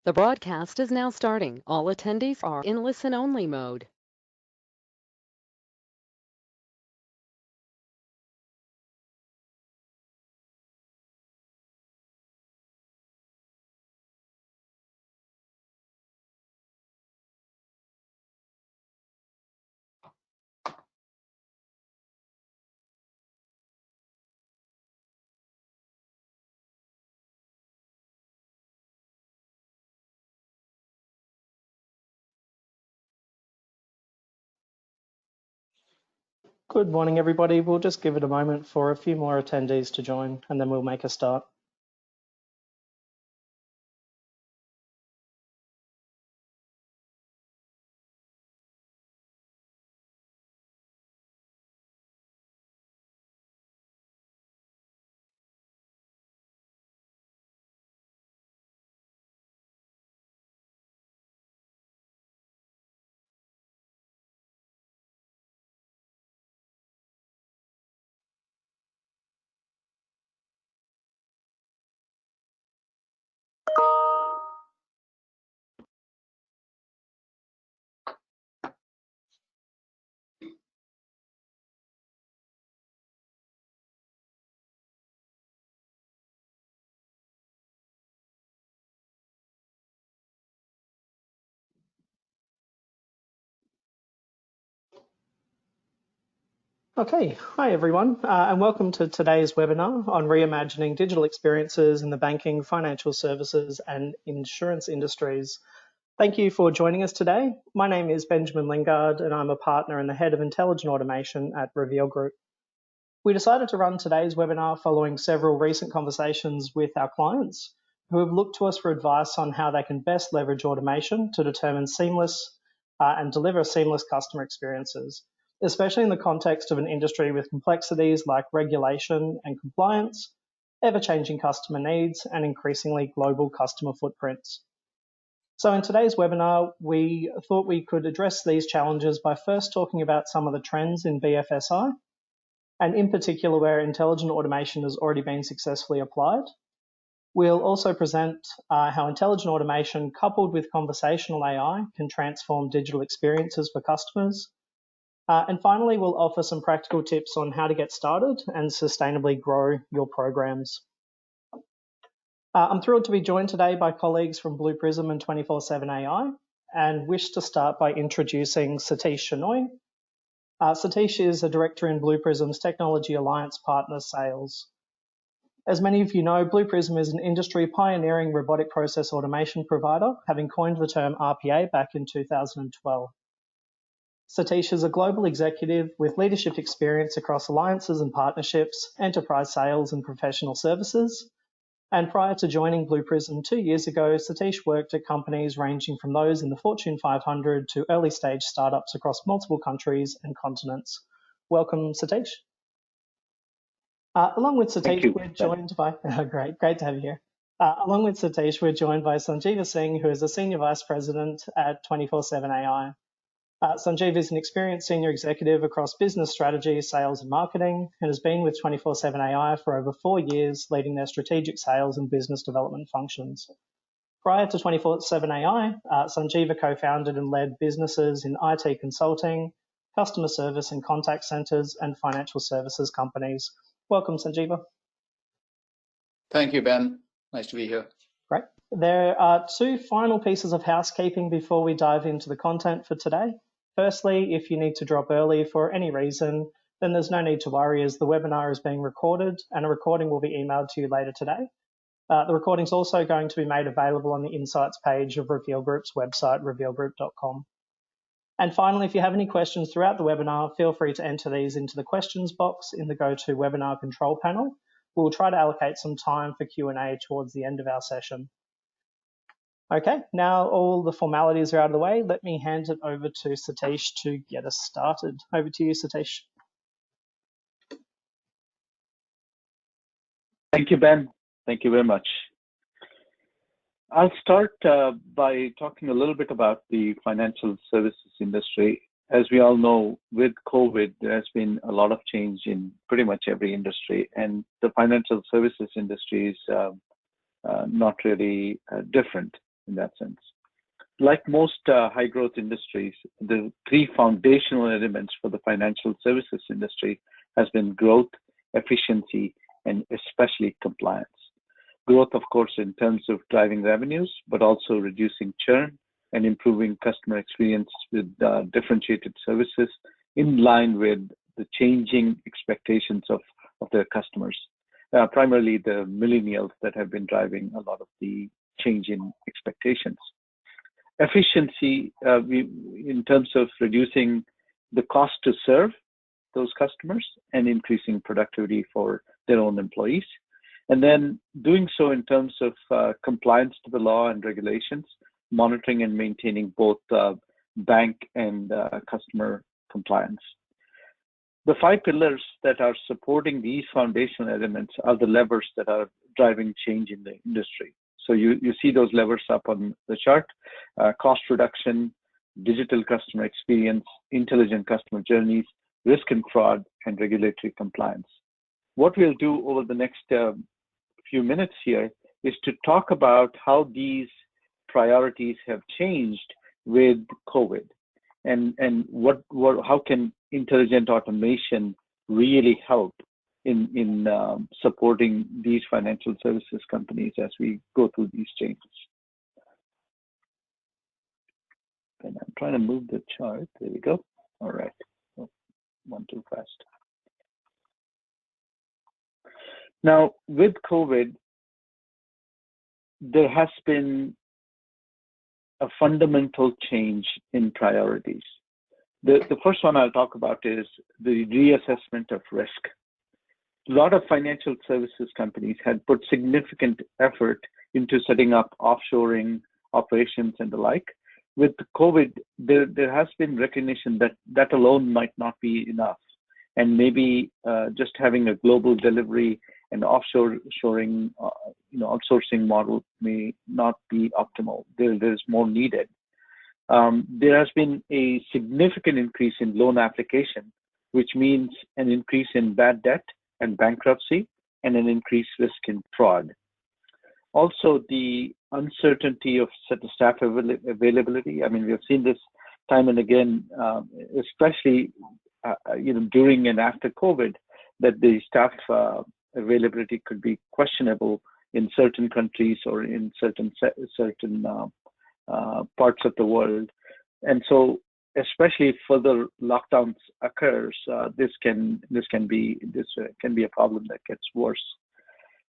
The broadcast is now starting. All attendees are in listen-only mode. Good morning, everybody. We'll just give it a moment for a few more attendees to join, and then we'll make a start. Okay, hi everyone, and welcome to today's webinar on reimagining digital experiences in the banking, financial services, and insurance industries. Thank you for joining us today. My name is Benjamin Lingard, and I'm a partner and the head of Intelligent Automation at Reveal Group. We decided to run today's webinar following several recent conversations with our clients who have looked to us for advice on how they can best leverage automation to determine seamless and deliver seamless customer experiences, especially in the context of an industry with complexities like regulation and compliance, ever-changing customer needs, and increasingly global customer footprints. So in today's webinar, we thought we could address these challenges by first talking about some of the trends in BFSI, and in particular where intelligent automation has already been successfully applied. We'll also present how intelligent automation coupled with conversational AI can transform digital experiences for customers. And finally, we'll offer some practical tips on how to get started and sustainably grow your programs. I'm thrilled to be joined today by colleagues from Blue Prism and 24/7 AI, and wish to start by introducing Satish Shenoy. Satish is a director in Blue Prism's Technology Alliance Partner Sales. As many of you know, Blue Prism is an industry pioneering robotic process automation provider, having coined the term RPA back in 2012. Satish is a global executive with leadership experience across alliances and partnerships, enterprise sales and professional services. And prior to joining Blue Prism 2 years ago, Satish worked at companies ranging from those in the Fortune 500 to early stage startups across multiple countries and continents. Welcome, Satish. Along with Satish, we're joined by, great to have you here. Along with Satish, we're joined by Sanjeeva Singh, who is a Senior Vice President at 24/7 AI. Sanjeev is an experienced senior executive across business strategy, sales and marketing, and has been with 24/7 AI for over 4 years, leading their strategic sales and business development functions. Prior to 24/7 AI, Sanjeeva co-founded and led businesses in IT consulting, customer service and contact centers, and financial services companies. Welcome, Sanjeeva. Thank you, Ben. Nice to be here. Great. There are 2 final pieces of housekeeping before we dive into the content for today. Firstly, if you need to drop early for any reason, then there's no need to worry, as the webinar is being recorded and a recording will be emailed to you later today. The recording is also going to be made available on the Insights page of Reveal Group's website, revealgroup.com. And finally, if you have any questions throughout the webinar, feel free to enter these into the questions box in the GoToWebinar control panel. We'll try to allocate some time for Q&A towards the end of our session. Okay, now all the formalities are out of the way. Let me hand it over to Satish to get us started. Over to you, Satish. Thank you, Ben. Thank you very much. I'll start by talking a little bit about the financial services industry. As we all know, with COVID, there has been a lot of change in pretty much every industry, and the financial services industry is not really different. in that sense. Like most high growth industries, the three foundational elements for the financial services industry has been growth, efficiency, and especially compliance. Growth, of course, in terms of driving revenues, but also reducing churn and improving customer experience with differentiated services in line with the changing expectations of their customers, primarily the millennials that have been driving a lot of the change in expectations. Efficiency, in terms of reducing the cost to serve those customers and increasing productivity for their own employees. And then doing so in terms of compliance to the law and regulations, monitoring and maintaining both bank and customer compliance. The five pillars that are supporting these foundational elements are the levers that are driving change in the industry. So you see those levers up on the chart: cost reduction, digital customer experience, intelligent customer journeys, risk and fraud, and regulatory compliance. What we'll do over the next few minutes here is to talk about how these priorities have changed with COVID, and how can intelligent automation really help in supporting these financial services companies as we go through these changes. And I'm trying to move the chart. There we go. All right. Oh, one too fast. Now, with COVID, there has been a fundamental change in priorities. The first one I'll talk about is the reassessment of risk. A lot of financial services companies had put significant effort into setting up offshoring operations and the like. With COVID, there has been recognition that that alone might not be enough, and maybe just having a global delivery and outsourcing model may not be optimal. There's more needed. There has been a significant increase in loan application, which means an increase in bad debt and bankruptcy, and an increased risk in fraud. Also, the uncertainty of staff availability. I mean, we have seen this time and again, especially during and after COVID, that the staff availability could be questionable in certain countries or in certain parts of the world. And so, especially if further lockdowns occurs, this can be a problem that gets worse.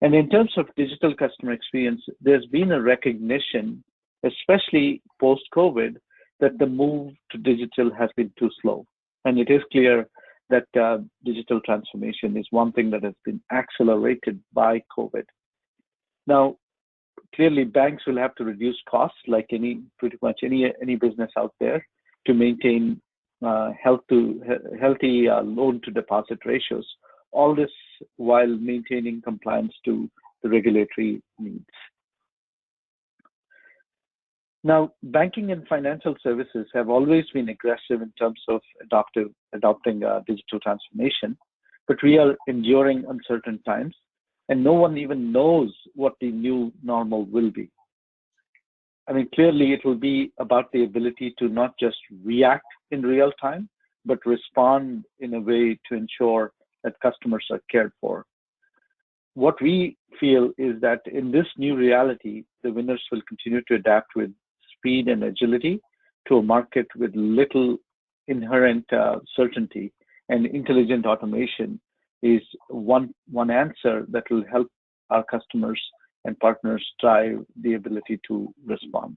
And in terms of digital customer experience, there's been a recognition, especially post-COVID, that the move to digital has been too slow. And it is clear that digital transformation is one thing that has been accelerated by COVID. Now, clearly, banks will have to reduce costs, like pretty much any business out there, to maintain healthy loan-to-deposit ratios. All this while maintaining compliance to the regulatory needs. Now, banking and financial services have always been aggressive in terms of adopting digital transformation, but we are enduring uncertain times, and no one even knows what the new normal will be. I mean, clearly it will be about the ability to not just react in real time, but respond in a way to ensure that customers are cared for. What we feel is that in this new reality, the winners will continue to adapt with speed and agility to a market with little inherent certainty, and intelligent automation is one answer that will help our customers and partners drive the ability to respond.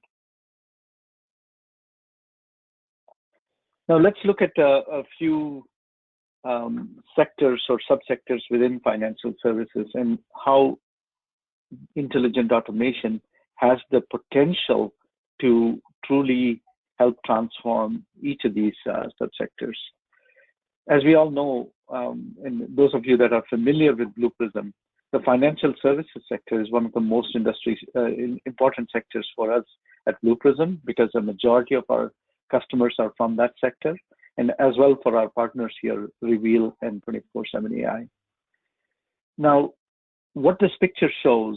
Now let's look at a few sectors or subsectors within financial services and how intelligent automation has the potential to truly help transform each of these subsectors. As we all know, and those of you that are familiar with Blue Prism, the financial services sector is one of the most important sectors for us at Blue Prism, because the majority of our customers are from that sector, and as well for our partners here, Reveal and 24/7 AI. Now, what this picture shows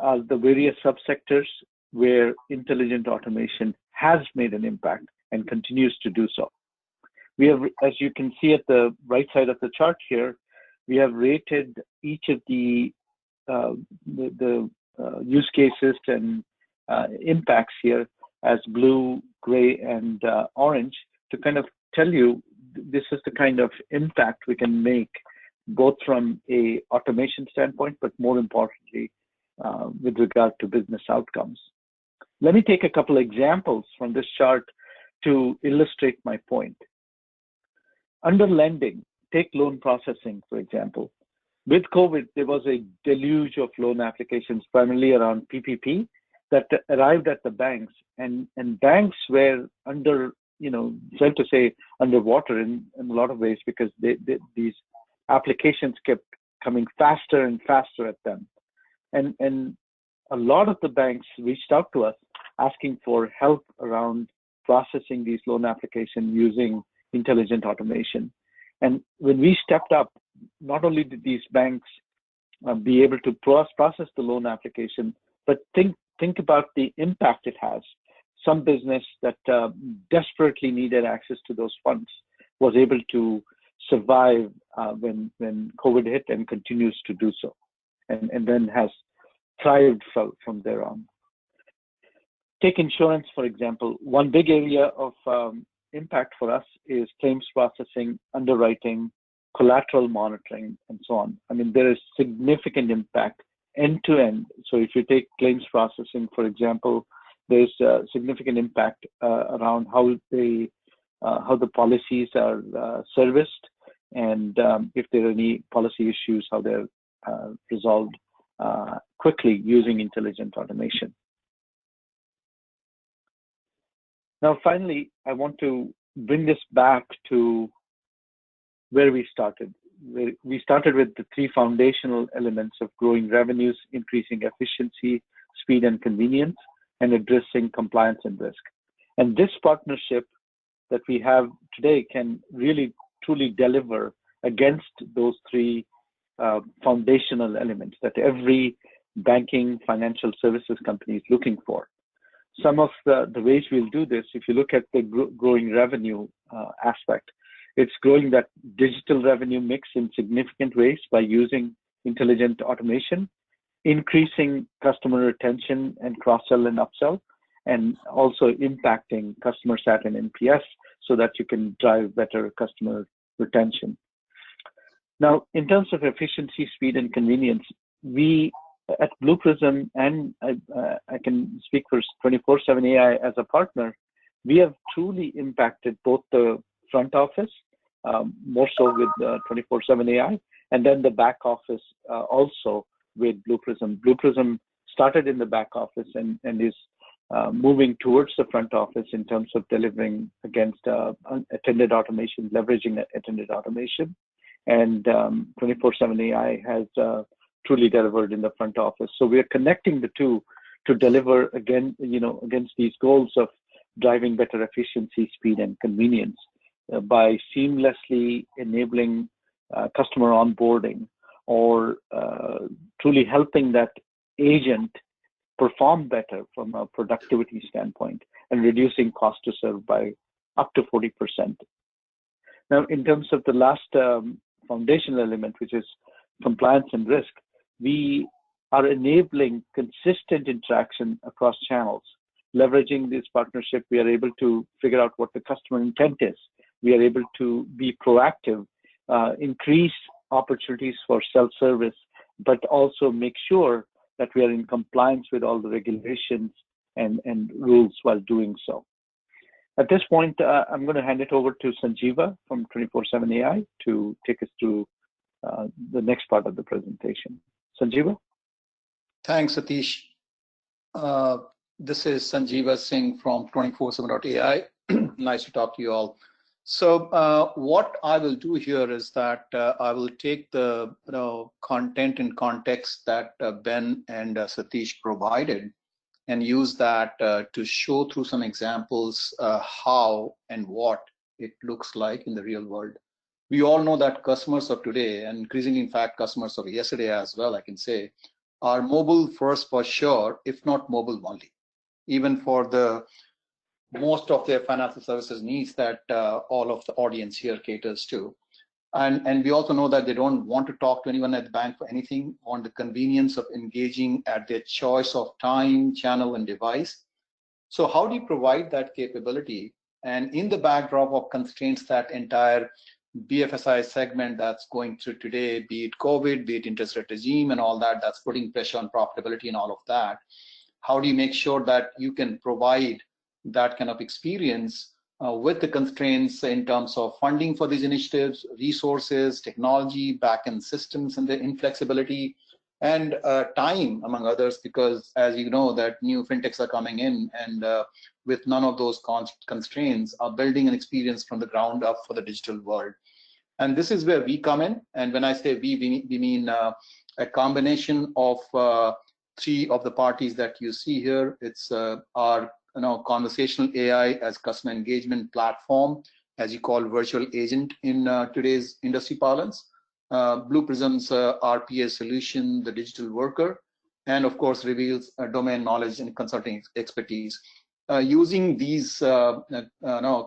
are the various subsectors where intelligent automation has made an impact and continues to do so. We have, as you can see at the right side of the chart here, we have rated each of the use cases and impacts here as blue, gray, and orange to kind of tell you this is the kind of impact we can make, both from a automation standpoint, but more importantly, with regard to business outcomes. Let me take a couple examples from this chart to illustrate my point. Under lending, take loan processing, for example. With COVID, there was a deluge of loan applications, primarily around PPP, that arrived at the banks, and banks were under, fair to say, underwater in a lot of ways, because these applications kept coming faster and faster at them. And a lot of the banks reached out to us asking for help around processing these loan applications using intelligent automation. And when we stepped up, not only did these banks be able to process the loan application, but think about the impact it has. Some business that desperately needed access to those funds was able to survive when COVID hit, and continues to do so, and then has thrived from there on. Take insurance, for example. One big area of impact for us is claims processing, underwriting, collateral monitoring, and so on. I mean, there is significant impact end to end. So if you take claims processing, for example, there's significant impact around how the policies are serviced, and if there are any policy issues, how they're resolved quickly using intelligent automation. Now, finally, I want to bring this back to where we started. We started with the three foundational elements of growing revenues, increasing efficiency, speed and convenience, and addressing compliance and risk. And this partnership that we have today can really truly deliver against those three foundational elements that every banking financial services company is looking for. Some of the ways we'll do this, if you look at the growing revenue aspect, it's growing that digital revenue mix in significant ways by using intelligent automation, increasing customer retention and cross-sell and upsell, and also impacting customer sat and NPS so that you can drive better customer retention. Now, in terms of efficiency, speed, and convenience, we at Blue Prism, and I can speak for 24/7 AI as a partner, we have truly impacted both the front office, more so with 24/7 AI, and then the back office also with Blue Prism. Blue Prism started in the back office and is moving towards the front office in terms of delivering against attended automation, leveraging attended automation. And 24/7 AI has truly delivered in the front office. So we are connecting the two to deliver against these goals of driving better efficiency, speed, and convenience by seamlessly enabling customer onboarding, or truly helping that agent perform better from a productivity standpoint, and reducing cost to serve by up to 40%. Now, in terms of the last foundational element, which is compliance and risk, we are enabling consistent interaction across channels. Leveraging this partnership, we are able to figure out what the customer intent is. We are able to be proactive, increase opportunities for self-service, but also make sure that we are in compliance with all the regulations and rules while doing so. At this point, I'm going to hand it over to Sanjeeva from 24/7 AI to take us through the next part of the presentation. Sanjeeva? Thanks, Satish. This is Sanjeeva Singh from 24/7.ai. Nice to talk to you all. So what I will do here is that I will take the content and context that Ben and Satish provided, and use that to show through some examples how and what it looks like in the real world. We all know that customers of today, and increasingly, in fact, customers of yesterday as well, I can say, are mobile first for sure, if not mobile only. even for the most of their financial services needs that all of the audience here caters to. And we also know that they don't want to talk to anyone at the bank for anything, on the convenience of engaging at their choice of time, channel, and device. So how do you provide that capability? And in the backdrop of constraints that entire BFSI segment that's going through today, be it COVID, be it interest rate regime and all that, that's putting pressure on profitability and all of that. How do you make sure that you can provide that kind of experience with the constraints in terms of funding for these initiatives, resources, technology, backend systems and the inflexibility, and time, among others, because as you know that new fintechs are coming in and with none of those constraints are building an experience from the ground up for the digital world. And this is where we come in. And when I say we mean a combination of three of the parties that you see here. It's our conversational AI as customer engagement platform, as you call virtual agent in today's industry parlance. Blue Prism's RPA solution, the digital worker, and of course reveals domain knowledge and consulting expertise. Using these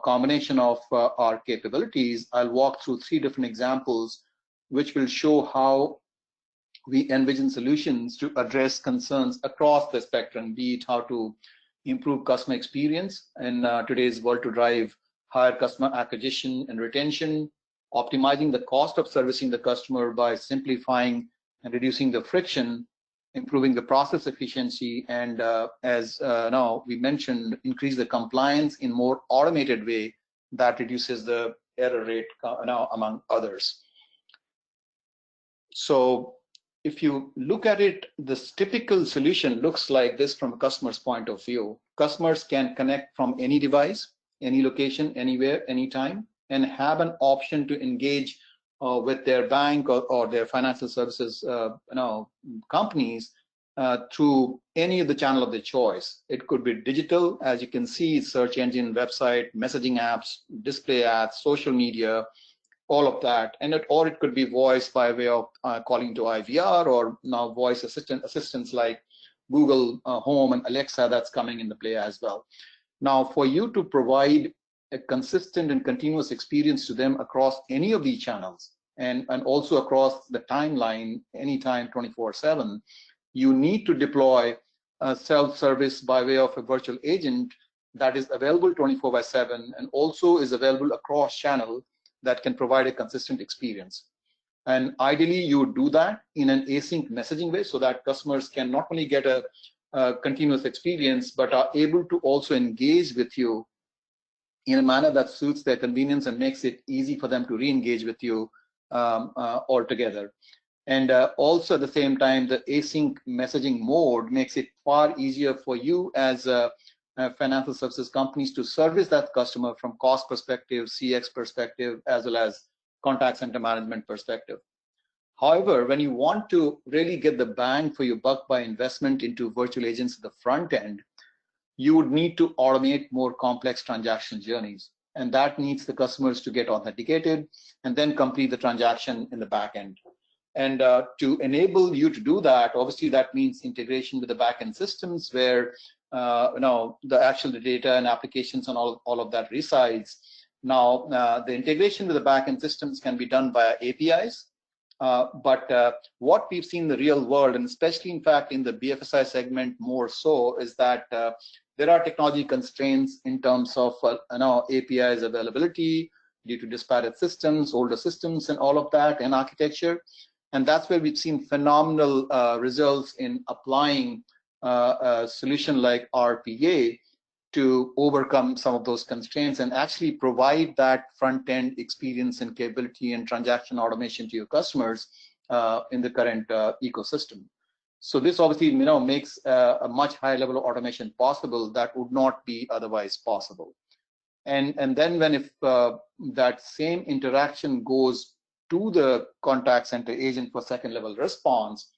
combination of our capabilities, I'll walk through three different examples which will show how we envision solutions to address concerns across the spectrum, be it how to improve customer experience in today's world to drive higher customer acquisition and retention, optimizing the cost of servicing the customer by simplifying and reducing the friction, improving the process efficiency, and as now we mentioned, increase the compliance in more automated way that reduces the error rate among others. So if you look at it, this typical solution looks like this from a customer's point of view. Customers can connect from any device, any location, anywhere, anytime, and have an option to engage with their bank or their financial services companies through any of the channel of their choice. It could be digital, as you can see, search engine, website, messaging apps, display ads, social media, all of that, or it could be voice by way of calling to IVR, or now voice assistants like Google Home and Alexa that's coming into play as well. Now, for you to provide a consistent and continuous experience to them across any of these channels and also across the timeline, anytime 24/7, you need to deploy self-service by way of a virtual agent that is available 24/7 and also is available across channel that can provide a consistent experience. And ideally, you would do that in an async messaging way so that customers can not only get a continuous experience, but are able to also engage with you in a manner that suits their convenience and makes it easy for them to re-engage with you altogether. And also at the same time, the async messaging mode makes it far easier for you as financial services companies to service that customer from cost perspective, CX perspective, as well as contact center management perspective. However, when you want to really get the bang for your buck by investment into virtual agents at the front end, you would need to automate more complex transaction journeys. And that needs the customers to get authenticated and then complete the transaction in the back end. And to enable you to do that, obviously that means integration with the backend systems where the actual data and applications and all of that resides. Now, the integration with the backend systems can be done via APIs, but what we've seen in the real world, and especially in fact in the BFSI segment more so, is that there are technology constraints in terms of APIs availability due to disparate systems, older systems, and all of that, and architecture. And that's where we've seen phenomenal results in applying a solution like RPA to overcome some of those constraints and actually provide that front-end experience and capability and transaction automation to your customers in the current ecosystem. So this obviously makes a much higher level of automation possible that would not be otherwise possible. And then when if that same interaction goes to the contact center agent for second level response,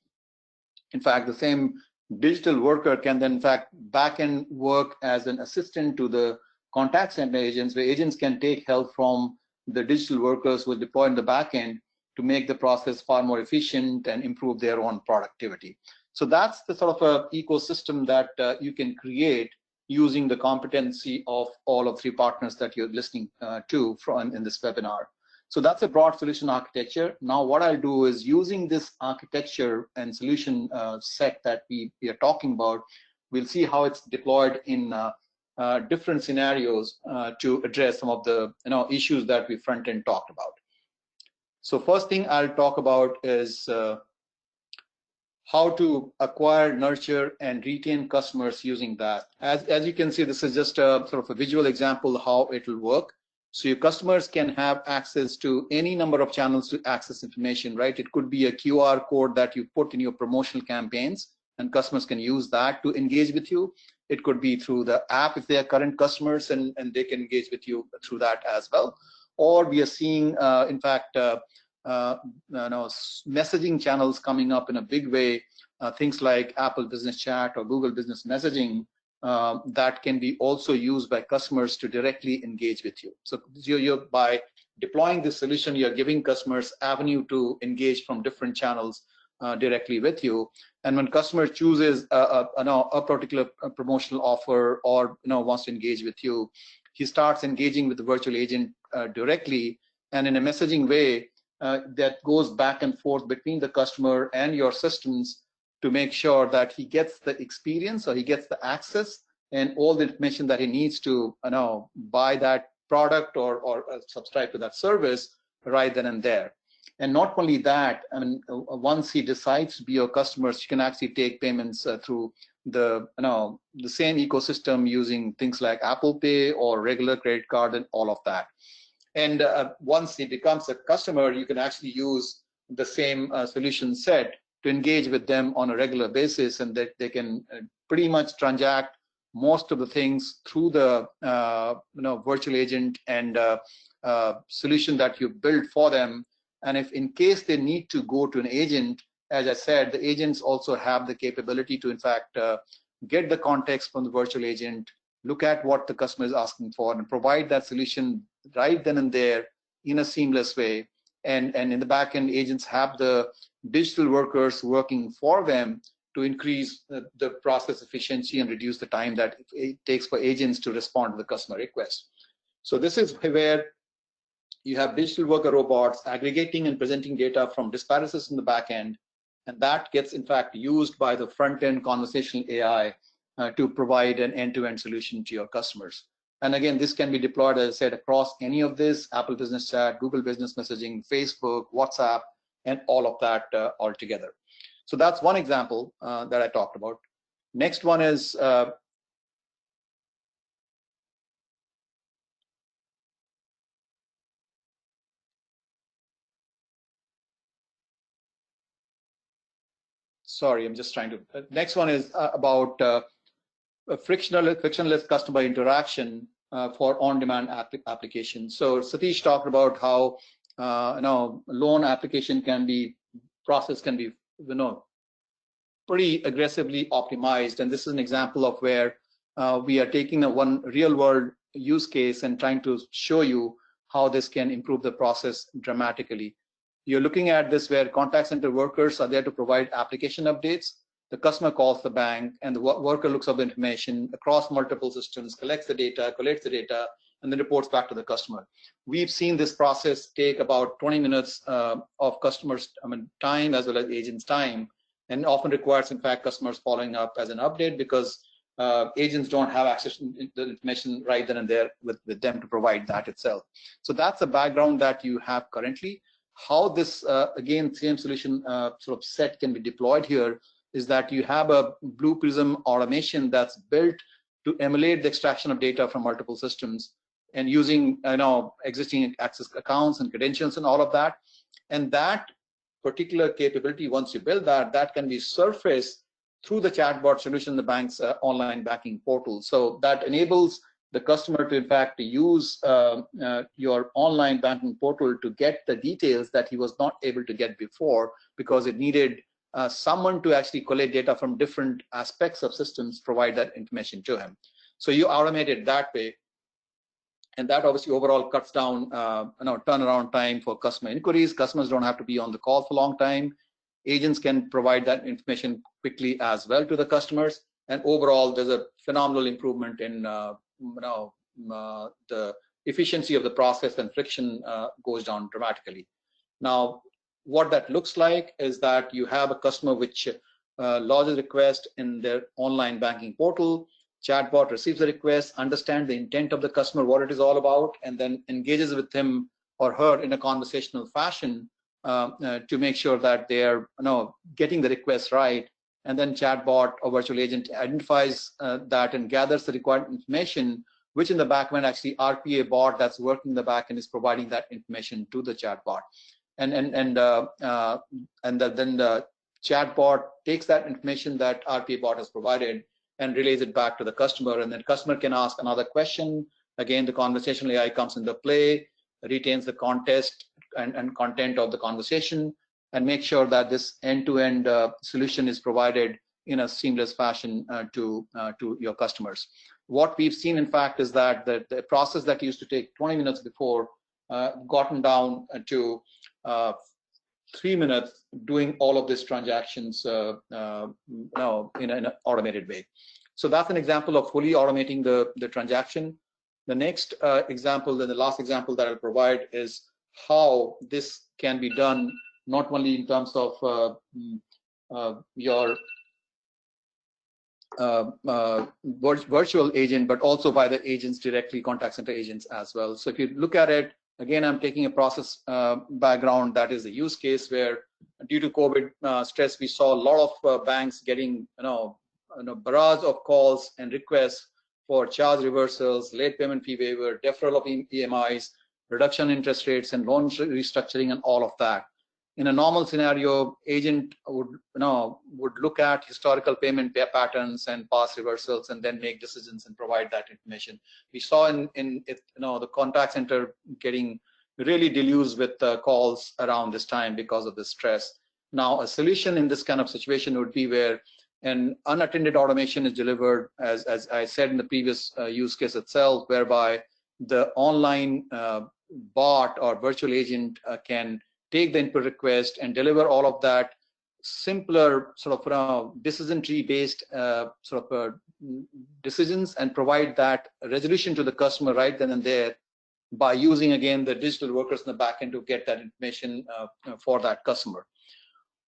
in fact, the same digital worker can then in fact back-end work as an assistant to the contact center agents, where agents can take help from the digital workers who are deployed in the back-end to make the process far more efficient and improve their own productivity. So that's the sort of ecosystem that you can create using the competency of all of three partners that you're listening to from in this webinar. So that's a broad solution architecture. Now what I'll do is, using this architecture and solution set that we are talking about, we'll see how it's deployed in different scenarios to address some of the issues that we front end talked about. So first thing I'll talk about is how to acquire, nurture, and retain customers using that. As you can see, this is just a sort of a visual example of how it will work. So your customers can have access to any number of channels to access information, right? It could be a QR code that you put in your promotional campaigns, and customers can use that to engage with you. It could be through the app if they are current customers, and they can engage with you through that as well. Or we are seeing, in fact, messaging channels coming up in a big way, things like Apple Business Chat or Google Business Messaging, that can be also used by customers to directly engage with you. So you're by deploying this solution, you're giving customers avenue to engage from different channels directly with you. And when customer chooses a particular promotional offer or wants to engage with you, he starts engaging with the virtual agent directly, and in a messaging way that goes back and forth between the customer and your systems to make sure that he gets the experience, or he gets the access and all the information that he needs to buy that product or subscribe to that service right then and there. And not only that, I mean, once he decides to be your customer, you can actually take payments through the same ecosystem using things like Apple Pay or regular credit card and all of that. And once he becomes a customer, you can actually use the same solution set to engage with them on a regular basis, and that they can pretty much transact most of the things through the virtual agent and solution that you build for them. And if in case they need to go to an agent, as I said, the agents also have the capability to in fact get the context from the virtual agent, look at what the customer is asking for, and provide that solution right then and there in a seamless way. And in the back end, agents have the digital workers working for them to increase the process efficiency and reduce the time that it takes for agents to respond to the customer request. So this is where you have digital worker robots aggregating and presenting data from disparate systems in the back end, and that gets in fact used by the front end conversational AI to provide an end-to-end solution to your customers. And again, this can be deployed, as I said, across any of this: Apple Business Chat, Google Business Messaging, Facebook, WhatsApp, and all of that all together. So that's one example that I talked about. Next one is sorry, I'm just trying to. Next one is about a frictionless customer interaction for on-demand application. So Satish talked about how loan application process can be pretty aggressively optimized, and this is an example of where we are taking one real-world use case and trying to show you how this can improve the process dramatically. You're looking at this where contact center workers are there to provide application updates. The customer calls the bank, and the worker looks up the information across multiple systems, collects the data, collates the data, and then reports back to the customer. We've seen this process take about 20 minutes of customers' time as well as agents' time, and often requires, in fact, customers following up as an update because agents don't have access to the information right then and there with them to provide that itself. So that's the background that you have currently. How this, again, same solution sort of set can be deployed here is that you have a Blue Prism automation that's built to emulate the extraction of data from multiple systems and using existing access accounts and credentials and all of that. And that particular capability, once you build that, that can be surfaced through the chatbot solution in the bank's online banking portal. So that enables the customer to, in fact, use your online banking portal to get the details that he was not able to get before because it needed someone to actually collect data from different aspects of systems, provide that information to him. So you automate it that way, and that obviously overall cuts down turnaround time for customer inquiries. Customers don't have to be on the call for a long time. Agents can provide that information quickly as well to the customers, and overall there's a phenomenal improvement in the efficiency of the process, and friction goes down dramatically. Now, what that looks like is that you have a customer which lodges a request in their online banking portal. Chatbot receives the request, understands the intent of the customer, what it is all about, and then engages with him or her in a conversational fashion to make sure that they are getting the request right. And then chatbot or virtual agent identifies that and gathers the required information, which in the backend actually RPA bot that's working in the backend is providing that information to the chatbot. Then the chatbot takes that information that RPA bot has provided and relays it back to the customer, and then customer can ask another question. Again, the conversational AI comes into play, retains the context and content of the conversation, and make sure that this end-to-end solution is provided in a seamless fashion to your customers. What we've seen, in fact, is that the process that used to take 20 minutes before gotten down to 3 minutes, doing all of these transactions in an automated way. So that's an example of fully automating the transaction. The next example, then the last example that I'll provide, is how this can be done not only in terms of your virtual agent, but also by the agents directly, contact center agents as well. So if you look at it, again, I'm taking a process background. That is a use case where, due to COVID stress, we saw a lot of banks getting barrage of calls and requests for charge reversals, late payment fee waiver, deferral of EMIs, reduction in interest rates, and loan restructuring, and all of that. In a normal scenario, agent would look at historical payment patterns and past reversals, and then make decisions and provide that information. We saw in the contact center getting really deluged with calls around this time because of the stress. Now, a solution in this kind of situation would be where an unattended automation is delivered, as I said in the previous use case itself, whereby the online bot or virtual agent can take the input request and deliver all of that simpler sort of decision tree based decisions, and provide that resolution to the customer right then and there by using, again, the digital workers in the back end to get that information for that customer.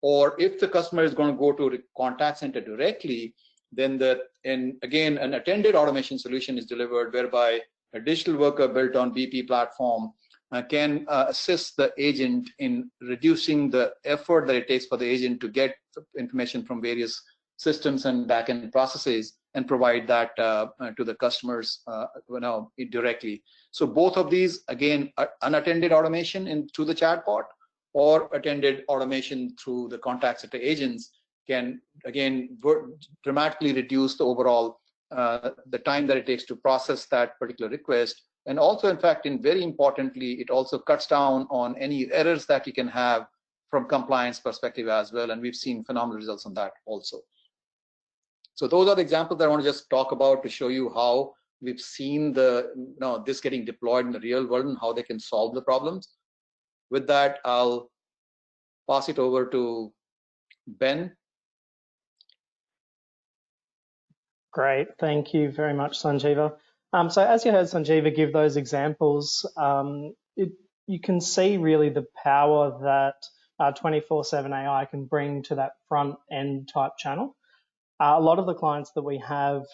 Or if the customer is going to go to the contact center directly, then again, an attended automation solution is delivered, whereby a digital worker built on BP platform can assist the agent in reducing the effort that it takes for the agent to get information from various systems and backend processes and provide that to the customers directly. So both of these, again, unattended automation through the chatbot, or attended automation through the contact center agents, can again dramatically reduce the overall the time that it takes to process that particular request. And also, in fact, very importantly, it also cuts down on any errors that you can have from compliance perspective as well. And we've seen phenomenal results on that also. So those are the examples that I want to just talk about to show you how we've seen this getting deployed in the real world and how they can solve the problems. With that, I'll pass it over to Ben. Great, thank you very much, Sanjeeva. So as you heard Sanjeeva give those examples, you can see really the power that 24/7 AI can bring to that front-end type channel. A lot of the clients that we have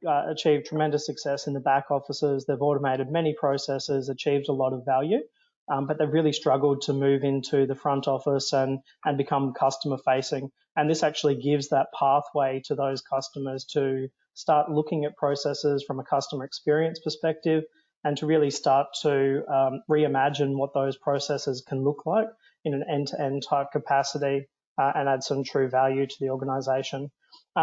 achieved tremendous success in the back offices. They've automated many processes, achieved a lot of value, but they've really struggled to move into the front office and become customer facing. And this actually gives that pathway to those customers to start looking at processes from a customer experience perspective, and to really start to reimagine what those processes can look like in an end-to-end type capacity and add some true value to the organization.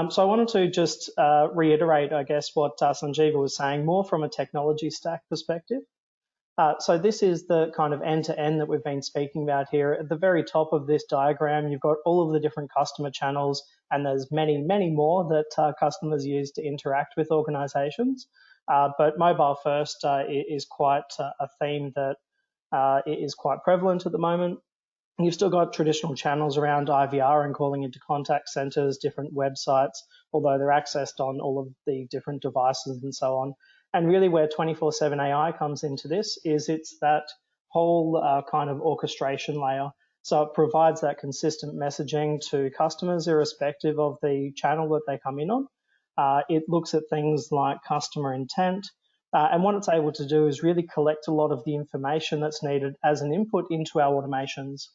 So I wanted to just reiterate, I guess, what Sanjeeva was saying, more from a technology stack perspective. So this is the kind of end-to-end that we've been speaking about here. At the very top of this diagram, you've got all of the different customer channels, and there's many, many more that customers use to interact with organizations. But mobile first is quite a theme that is quite prevalent at the moment. You've still got traditional channels around IVR and calling into contact centers, different websites, although they're accessed on all of the different devices and so on. And really where 24/7 AI comes into this is it's that whole kind of orchestration layer. So it provides that consistent messaging to customers irrespective of the channel that they come in on. It looks at things like customer intent. And what it's able to do is really collect a lot of the information that's needed as an input into our automations.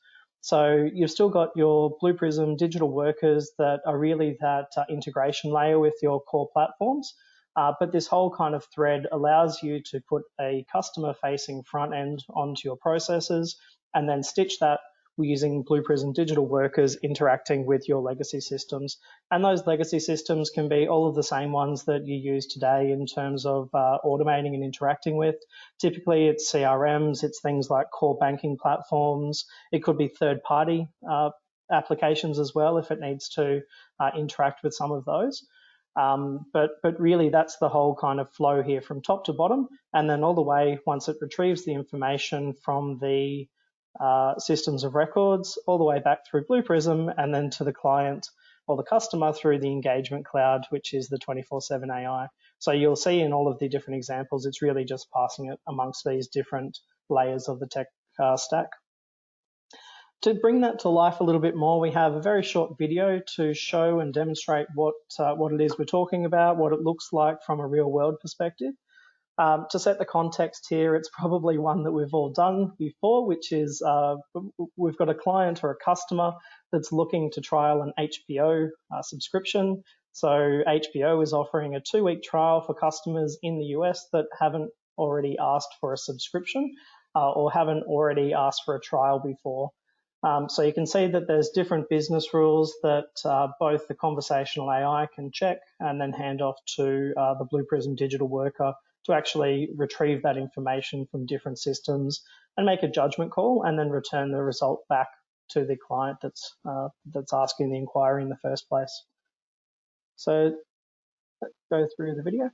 So you've still got your Blue Prism digital workers that are really that integration layer with your core platforms. But this whole kind of thread allows you to put a customer-facing front end onto your processes and then stitch that using Blue Prism digital workers interacting with your legacy systems. And those legacy systems can be all of the same ones that you use today in terms of automating and interacting with. Typically, it's CRMs, it's things like core banking platforms. It could be third-party applications as well if it needs to interact with some of those. But really, that's the whole kind of flow here from top to bottom, and then all the way once it retrieves the information from the systems of records all the way back through Blue Prism and then to the client or the customer through the engagement cloud, which is the 24/7 AI. So you'll see in all of the different examples, it's really just passing it amongst these different layers of the tech stack. To bring that to life a little bit more, we have a very short video to show and demonstrate what it is we're talking about, what it looks like from a real world perspective. To set the context here, it's probably one that we've all done before, which is we've got a client or a customer that's looking to trial an HBO subscription. So HBO is offering a 2-week trial for customers in the US that haven't already asked for a subscription or haven't already asked for a trial before. So you can see that there's different business rules that both the conversational AI can check and then hand off to the Blue Prism digital worker to actually retrieve that information from different systems and make a judgment call and then return the result back to the client that's asking the inquiry in the first place. So let's go through the video.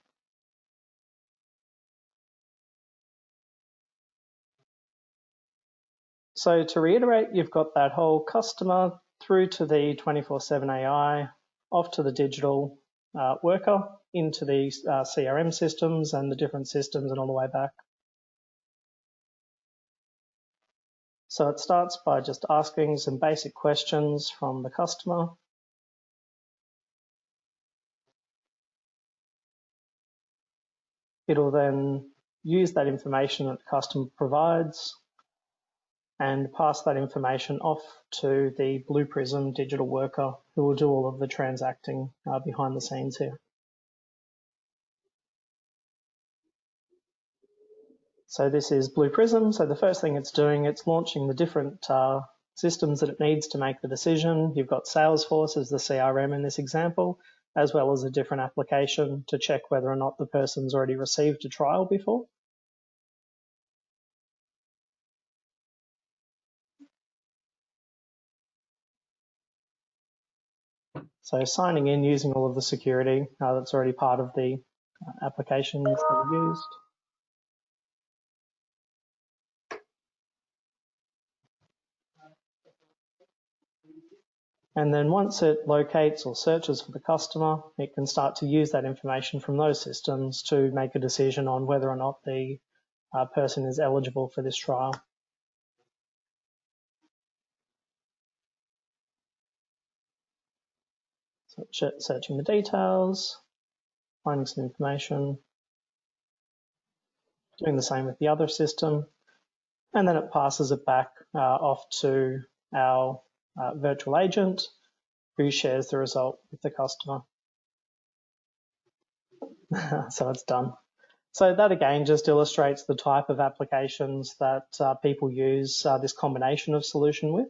So to reiterate, you've got that whole customer through to the 24/7 AI, off to the digital worker, into the CRM systems and the different systems and all the way back. So it starts by just asking some basic questions from the customer. It'll then use that information that the customer provides and pass that information off to the Blue Prism digital worker who will do all of the transacting behind the scenes here. So this is Blue Prism. So the first thing it's doing, it's launching the different systems that it needs to make the decision. You've got Salesforce as the CRM in this example, as well as a different application to check whether or not the person's already received a trial before. So signing in using all of the security that's already part of the applications that are used. And then once it locates or searches for the customer, it can start to use that information from those systems to make a decision on whether or not the person is eligible for this trial. So searching the details, finding some information, doing the same with the other system, and then it passes it back off to our virtual agent who shares the result with the customer. So it's done. So that again just illustrates the type of applications that people use this combination of solution with.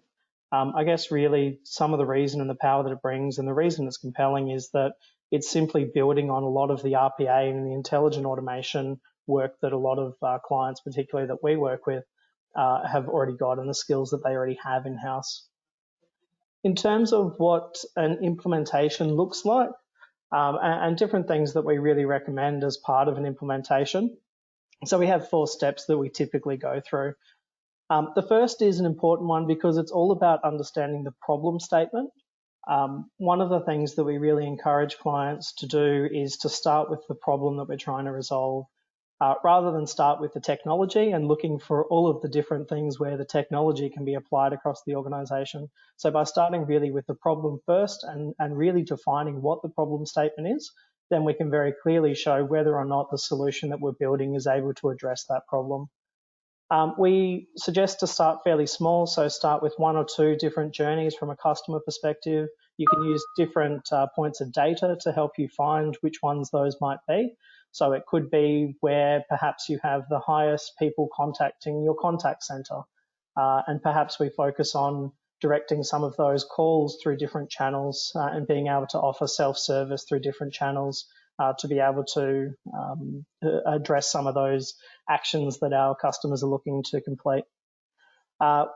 I guess really some of the reason and the power that it brings and the reason it's compelling is that it's simply building on a lot of the RPA and the intelligent automation work that a lot of clients, particularly that we work with, have already got and the skills that they already have in-house. In terms of what an implementation looks like, and different things that we really recommend as part of an implementation. So we have 4 steps that we typically go through. The first is an important one because it's all about understanding the problem statement. One of the things that we really encourage clients to do is to start with the problem that we're trying to resolve, rather than start with the technology and looking for all of the different things where the technology can be applied across the organization. So by starting really with the problem first and really defining what the problem statement is, then we can very clearly show whether or not the solution that we're building is able to address that problem. We suggest to start fairly small, so start with 1 or 2 different journeys from a customer perspective. You can use different points of data to help you find which ones those might be. So it could be where perhaps you have the highest people contacting your contact center, and perhaps we focus on directing some of those calls through different channels and being able to offer self-service through different channels to be able to address some of those actions that our customers are looking to complete.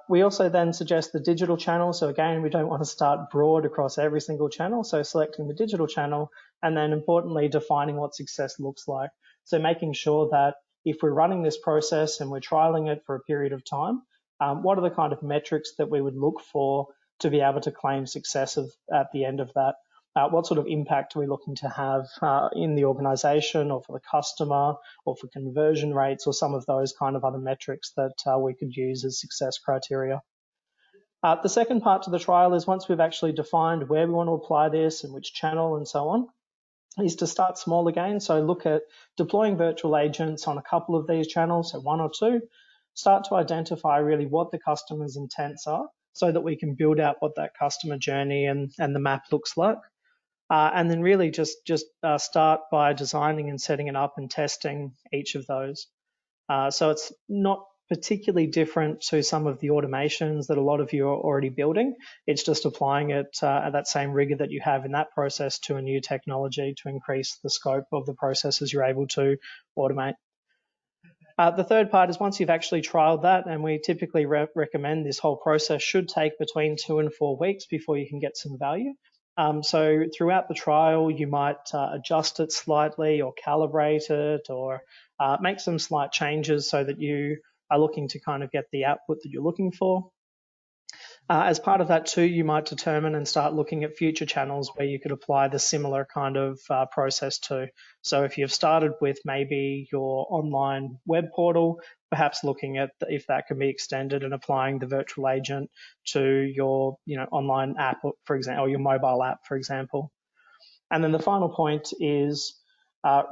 We also then suggest the digital channel. So again, we don't want to start broad across every single channel. So selecting the digital channel and then importantly defining what success looks like. So making sure that if we're running this process and we're trialing it for a period of time, what are the kind of metrics that we would look for to be able to claim success at the end of that? What sort of impact are we looking to have in the organization or for the customer or for conversion rates or some of those kind of other metrics that we could use as success criteria. The second part to the trial is once we've actually defined where we want to apply this and which channel and so on, is to start small again. So look at deploying virtual agents on a couple of these channels, so 1 or 2. Start to identify really what the customer's intents are so that we can build out what that customer journey and the map looks like. And then really just start by designing and setting it up and testing each of those. So it's not particularly different to some of the automations that a lot of you are already building. It's just applying it at that same rigor that you have in that process to a new technology to increase the scope of the processes you're able to automate. The third part is once you've actually trialed that, and we typically recommend this whole process should take between 2 and 4 weeks before you can get some value. So throughout the trial, you might adjust it slightly or calibrate it or make some slight changes so that you are looking to kind of get the output that you're looking for. As part of that too, you might determine and start looking at future channels where you could apply the similar kind of process to. So if you've started with maybe your online web portal, perhaps looking at if that can be extended and applying the virtual agent to your online app, for example, or your mobile app, for example. And then the final point is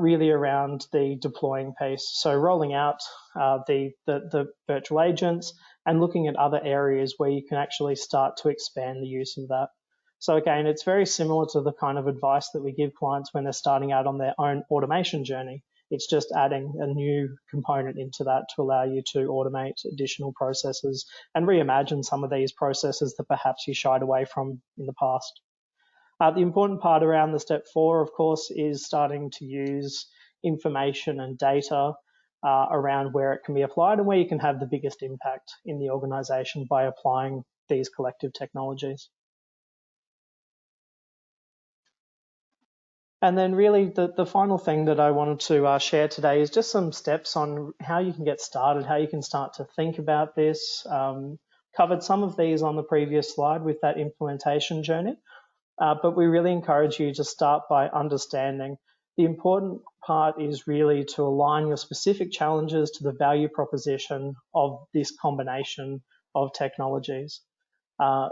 really around the deploying piece. So rolling out the virtual agents and looking at other areas where you can actually start to expand the use of that. So again, it's very similar to the kind of advice that we give clients when they're starting out on their own automation journey. It's just adding a new component into that to allow you to automate additional processes and reimagine some of these processes that perhaps you shied away from in the past. The important part around the step 4, of course, is starting to use information and data around where it can be applied and where you can have the biggest impact in the organization by applying these collective technologies. And then really the final thing that I wanted to share today is just some steps on how you can get started, how you can start to think about this. Covered some of these on the previous slide with that implementation journey. But we really encourage you to start by understanding. The important part is really to align your specific challenges to the value proposition of this combination of technologies.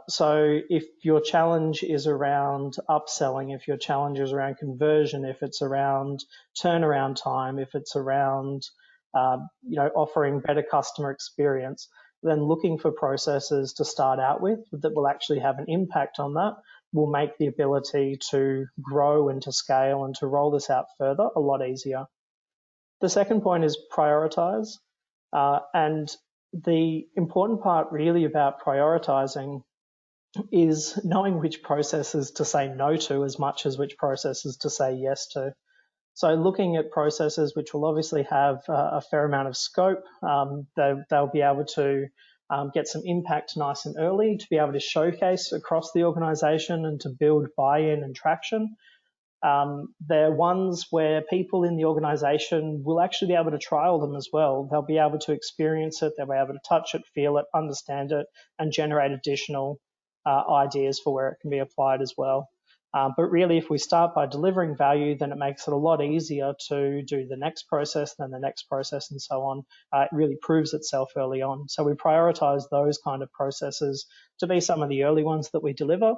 So if your challenge is around upselling, if your challenge is around conversion, if it's around turnaround time, if it's around offering better customer experience, then looking for processes to start out with that will actually have an impact on that will make the ability to grow and to scale and to roll this out further a lot easier. The second point is prioritize. And the important part really about prioritizing is knowing which processes to say no to as much as which processes to say yes to. So looking at processes which will obviously have a fair amount of scope, they'll be able to get some impact nice and early to be able to showcase across the organization and to build buy-in and traction. They're ones where people in the organization will actually be able to trial them as well. They'll be able to experience it, they'll be able to touch it, feel it, understand it, and generate additional ideas for where it can be applied as well. But really, if we start by delivering value, then it makes it a lot easier to do the next process, then the next process, and so on. It really proves itself early on. So we prioritize those kind of processes to be some of the early ones that we deliver.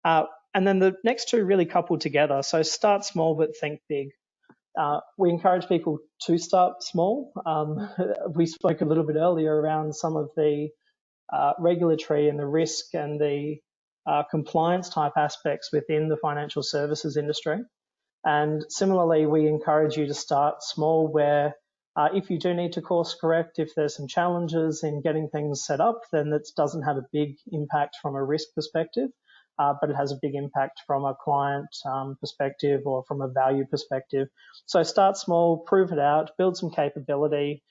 And then the next two really couple together. So start small, but think big. We encourage people to start small. We spoke a little bit earlier around some of the regulatory and the risk and the compliance type aspects within the financial services industry. And similarly, we encourage you to start small where if you do need to course correct, if there's some challenges in getting things set up, then that doesn't have a big impact from a risk perspective, but it has a big impact from a client perspective or from a value perspective. So start small, prove it out, build some capability,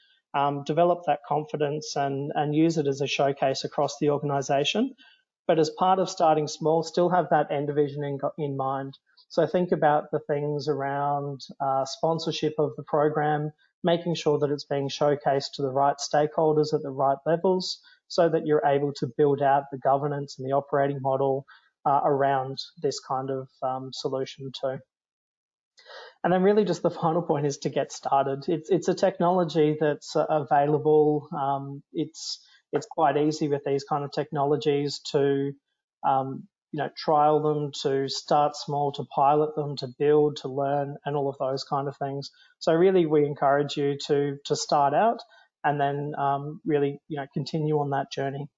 develop that confidence and use it as a showcase across the organization. But as part of starting small, still have that end vision in mind. So think about the things around sponsorship of the program, making sure that it's being showcased to the right stakeholders at the right levels so that you're able to build out the governance and the operating model around this kind of solution too. And then really just the final point is to get started. It's a technology that's available. It's quite easy with these kind of technologies to trial them, to start small, to pilot them, to build, to learn, and all of those kind of things. So really, we encourage you to start out and then really continue on that journey.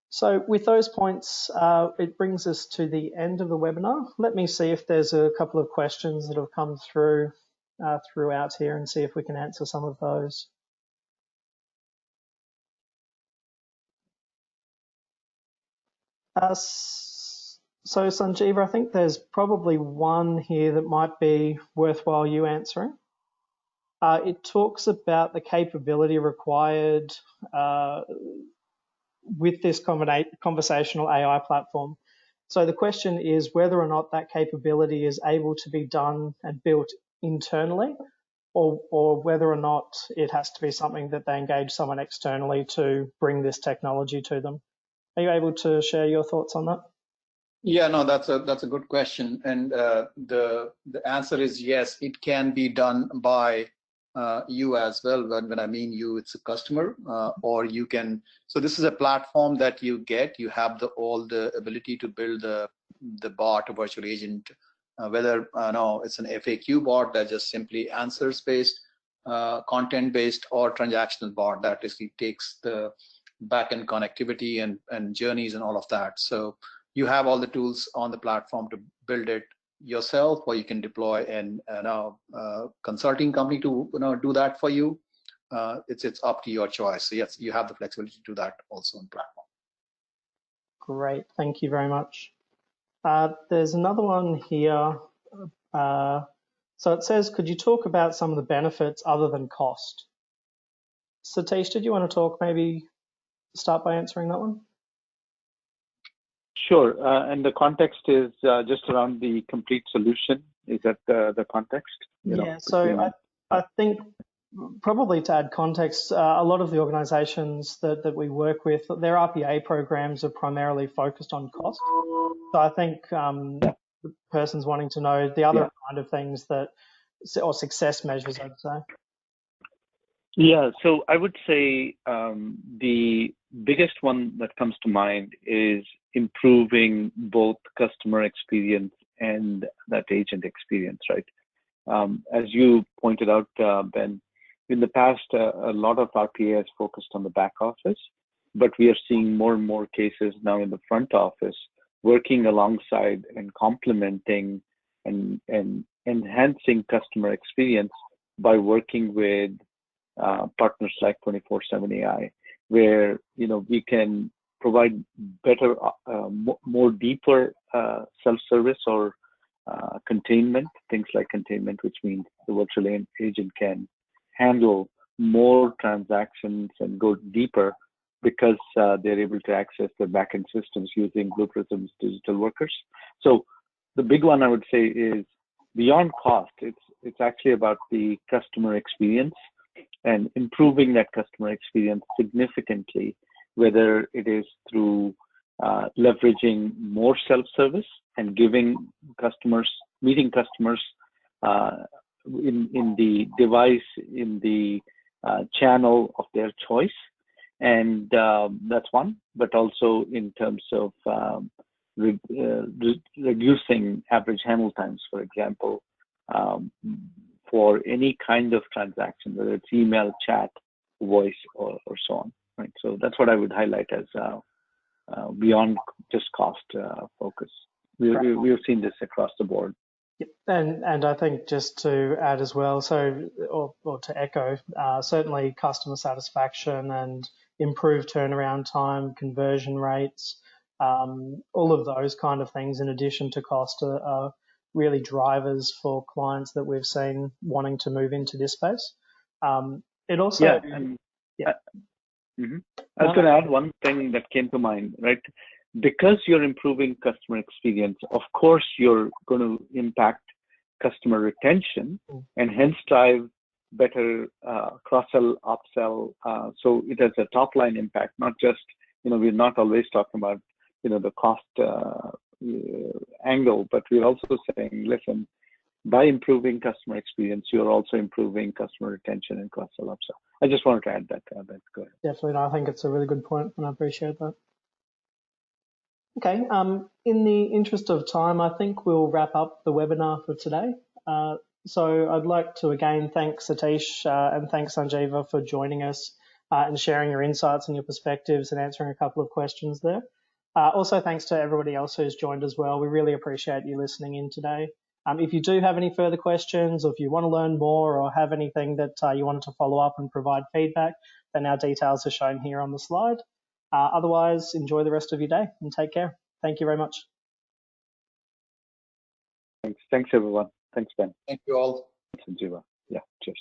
So with those points, it brings us to the end of the webinar. Let me see if there's a couple of questions that have come through throughout here and see if we can answer some of those. So Sanjeeva, I think there's probably one here that might be worthwhile you answering. It talks about the capability required with this conversational AI platform. So the question is whether or not that capability is able to be done and built internally, or whether or not it has to be something that they engage someone externally to bring this technology to them. Are you able to share your thoughts on that? Yeah, no, that's a good question, and the answer is yes. It can be done by you as well. When I mean you, it's a customer, or you can. So this is a platform that you get. You have all the ability to build the bot, a virtual agent, whether no, it's an FAQ bot that just simply answers based, content based, or transactional bot that basically takes the backend connectivity and journeys and all of that. So you have all the tools on the platform to build it yourself, or you can deploy a consulting company to do that for you. It's up to your choice. So yes, you have the flexibility to do that also on the platform. Great, thank you very much. There's another one here. So it says, could you talk about some of the benefits other than cost? Satish, did you want to talk, maybe start by answering that one? Sure, and the context is just around the complete solution. Is that the context? So I think probably to add context, a lot of the organizations that we work with, their RPA programs are primarily focused on cost. So I think the person's wanting to know the other kind of things or success measures, I'd say. Yeah, so I would say the biggest one that comes to mind is improving both customer experience and that agent experience, right? As you pointed out, Ben, in the past, a lot of RPA has focused on the back office, but we are seeing more and more cases now in the front office, working alongside and complementing and enhancing customer experience by working with partners like 24/7 AI, where we can provide better, more deeper self-service or containment, things like containment, which means the virtual agent can handle more transactions and go deeper because they're able to access the backend systems using Blue Prism's digital workers. So the big one I would say is beyond cost. It's actually about the customer experience and improving that customer experience significantly, whether it is through leveraging more self-service and meeting customers in the device, in the channel of their choice. And that's one, but also in terms of reducing average handle times, for example, for any kind of transaction, whether it's email, chat, voice, or so on. Right. So that's what I would highlight as beyond just cost focus. We've seen this across the board. Yep. And I think just to add as well, so or to echo, certainly customer satisfaction and improved turnaround time, conversion rates, all of those kind of things, in addition to cost, are really drivers for clients that we've seen wanting to move into this space. It also, I was going to add one thing that came to mind, right? Because you're improving customer experience, of course, you're going to impact customer retention and hence drive better cross-sell, upsell. So it has a top-line impact, not just, we're not always talking about, the cost angle, but we're also saying, listen, by improving customer experience, you're also improving customer retention and cross-sell, upsell. I just wanted to add that. Go ahead. Definitely, I think it's a really good point, and I appreciate that. Okay, in the interest of time, I think we'll wrap up the webinar for today. So I'd like to again thank Satish and thank Sanjeeva for joining us and sharing your insights and your perspectives and answering a couple of questions there. Also, thanks to everybody else who's joined as well. We really appreciate you listening in today. If you do have any further questions, or if you want to learn more or have anything that you want to follow up and provide feedback, then our details are shown here on the slide. Otherwise, enjoy the rest of your day and take care. Thank you very much. Thanks everyone. Thanks, Ben. Thank you all. Sanjeeva. Yeah, cheers.